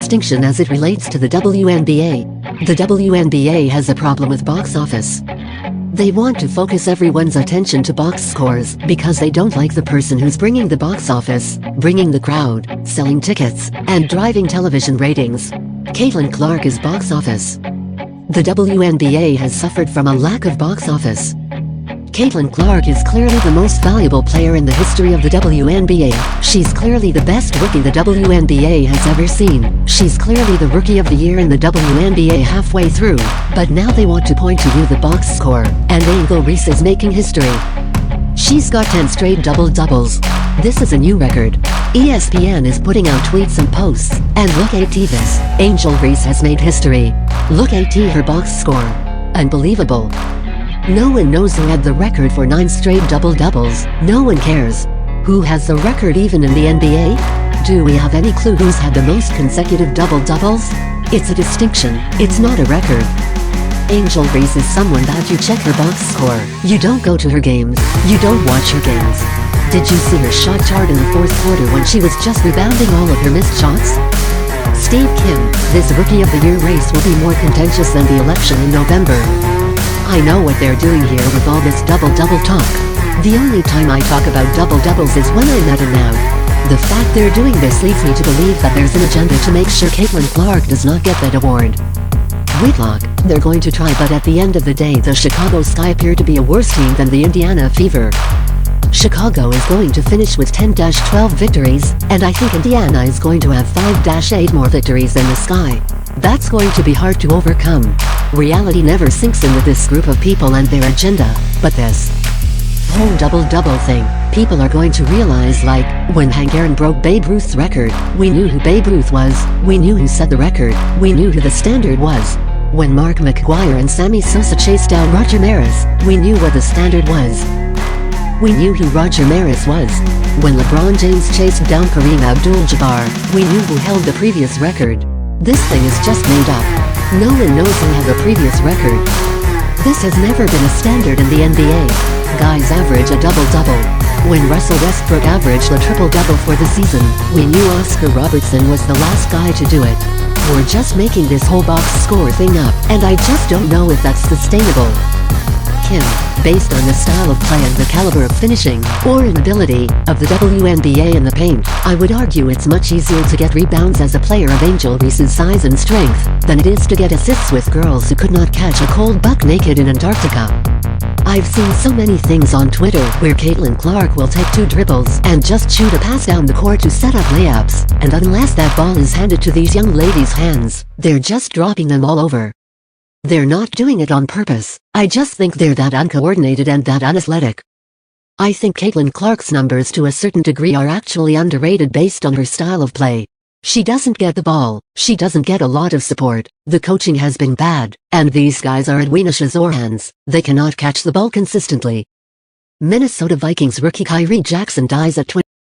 distinction as it relates to the WNBA. The WNBA has a problem with box office. They want to focus everyone's attention to box scores because they don't like the person who's bringing the box office, bringing the crowd, selling tickets, and driving television ratings. Caitlin Clark is box office. The WNBA has suffered from a lack of box office. Caitlin Clark is clearly the most valuable player in the history of the WNBA. She's clearly the best rookie the WNBA has ever seen. She's clearly the Rookie of the Year in the WNBA halfway through. But now they want to point to you the box score, and Angel Reese is making history. She's got 10 straight double-doubles. This is a new record. ESPN is putting out tweets and posts, and look at this. Angel Reese has made history. Look at her box score. Unbelievable. No one knows who had the record for 9 straight double-doubles. No one cares. Who has the record even in the NBA? Do we have any clue who's had the most consecutive double-doubles? It's a distinction. It's not a record. Angel Reese is someone that you check her box score. You don't go to her games. You don't watch her games. Did you see her shot chart in the fourth quarter when she was just rebounding all of her missed shots? Steve Kim, this Rookie of the Year race will be more contentious than the election in November. I know what they're doing here with all this double-double talk. The only time I talk about double-doubles is when I'm at a now. The fact they're doing this leads me to believe that there's an agenda to make sure Caitlin Clark does not get that award. Whitlock, they're going to try, but at the end of the day the Chicago Sky appear to be a worse team than the Indiana Fever. Chicago is going to finish with 10-12 victories, and I think Indiana is going to have 5-8 more victories than the Sky. That's going to be hard to overcome. Reality never sinks in with this group of people and their agenda, but this whole double-double thing, people are going to realize, like, when Hank Aaron broke Babe Ruth's record, we knew who Babe Ruth was, we knew who set the record, we knew who the standard was. When Mark McGwire and Sammy Sosa chased down Roger Maris, we knew what the standard was. We knew who Roger Maris was. When LeBron James chased down Kareem Abdul-Jabbar, we knew who held the previous record. This thing is just made up. No one knows who has a previous record. This has never been a standard in the NBA. Guys average a double-double. When Russell Westbrook averaged a triple-double for the season, we knew Oscar Robertson was the last guy to do it. We're just making this whole box score thing up, and I just don't know if that's sustainable. Kim, based on the style of play and the caliber of finishing, or inability, of the WNBA in the paint, I would argue it's much easier to get rebounds as a player of Angel Reese's size and strength, than it is to get assists with girls who could not catch a cold buck naked in Antarctica. I've seen so many things on Twitter where Caitlin Clark will take 2 dribbles and just shoot a pass down the court to set up layups, and unless that ball is handed to these young ladies' hands, they're just dropping them all over. They're not doing it on purpose. I just think they're that uncoordinated and that unathletic. I think Caitlin Clark's numbers to a certain degree are actually underrated based on her style of play. She doesn't get the ball, she doesn't get a lot of support, the coaching has been bad, and these guys are Edwina Shazorhans, they cannot catch the ball consistently. Minnesota Vikings rookie Kyrie Jackson dies at 20.